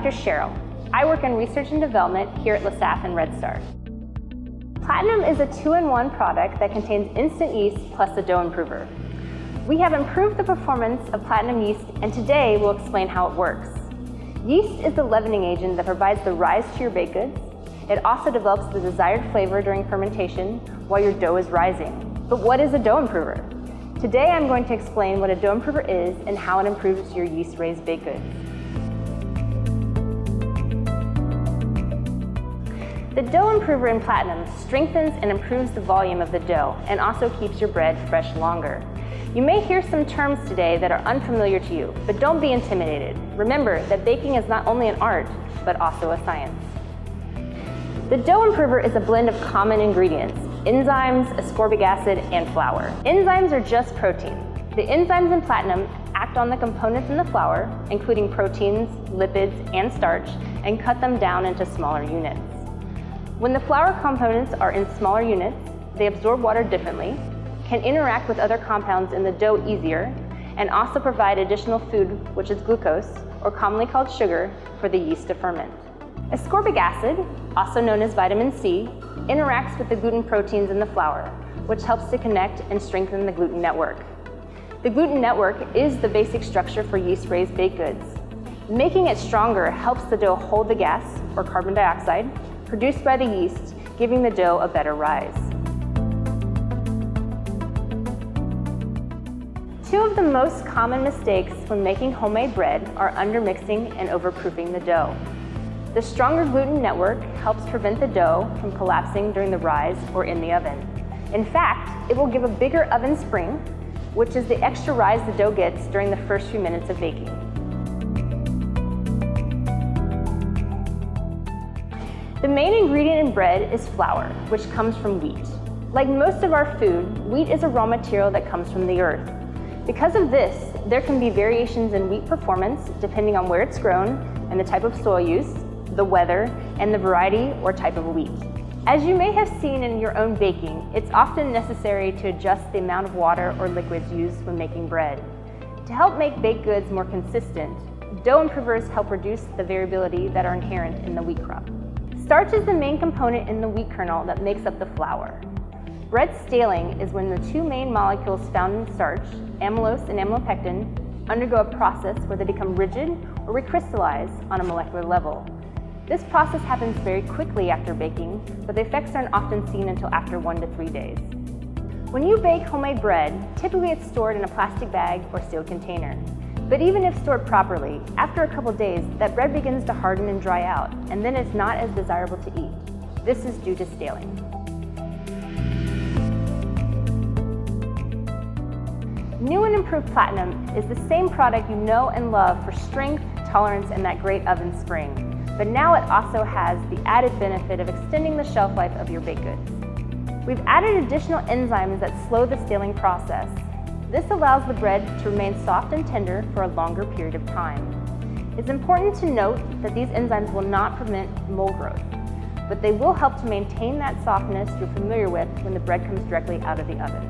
Dr. Cheryl. I work in research and development here at LaSalle and Red Star. Platinum is a 2-in-1 product that contains instant yeast plus the dough improver. We have improved the performance of Platinum Yeast, and today we'll explain how it works. Yeast is the leavening agent that provides the rise to your baked goods. It also develops the desired flavor during fermentation while your dough is rising. But what is a dough improver? Today I'm going to explain what a dough improver is and how it improves your yeast-raised baked goods. The dough improver in Platinum strengthens and improves the volume of the dough and also keeps your bread fresh longer. You may hear some terms today that are unfamiliar to you, but don't be intimidated. Remember that baking is not only an art, but also a science. The dough improver is a blend of common ingredients: enzymes, ascorbic acid, and flour. Enzymes are just protein. The enzymes in Platinum act on the components in the flour, including proteins, lipids, and starch, and cut them down into smaller units. When the flour components are in smaller units, they absorb water differently, can interact with other compounds in the dough easier, and also provide additional food, which is glucose, or commonly called sugar, for the yeast to ferment. Ascorbic acid, also known as vitamin C, interacts with the gluten proteins in the flour, which helps to connect and strengthen the gluten network. The gluten network is the basic structure for yeast-raised baked goods. Making it stronger helps the dough hold the gas, or carbon dioxide, produced by the yeast, giving the dough a better rise. Two of the most common mistakes when making homemade bread are undermixing and overproofing the dough. The stronger gluten network helps prevent the dough from collapsing during the rise or in the oven. In fact, it will give a bigger oven spring, which is the extra rise the dough gets during the first few minutes of baking. The main ingredient in bread is flour, which comes from wheat. Like most of our food, wheat is a raw material that comes from the earth. Because of this, there can be variations in wheat performance depending on where it's grown and the type of soil used, the weather, and the variety or type of wheat. As you may have seen in your own baking, it's often necessary to adjust the amount of water or liquids used when making bread. To help make baked goods more consistent, dough improvers help reduce the variability that are inherent in the wheat crop. Starch is the main component in the wheat kernel that makes up the flour. Bread staling is when the two main molecules found in starch, amylose and amylopectin, undergo a process where they become rigid or recrystallize on a molecular level. This process happens very quickly after baking, but the effects aren't often seen until after 1 to 3 days. When you bake homemade bread, typically it's stored in a plastic bag or sealed container. But even if stored properly, after a couple days, that bread begins to harden and dry out, and then it's not as desirable to eat. This is due to staling. New and improved Platinum is the same product you know and love for strength, tolerance, and that great oven spring. But now it also has the added benefit of extending the shelf life of your baked goods. We've added additional enzymes that slow the staling process. This allows the bread to remain soft and tender for a longer period of time. It's important to note that these enzymes will not prevent mold growth, but they will help to maintain that softness you're familiar with when the bread comes directly out of the oven.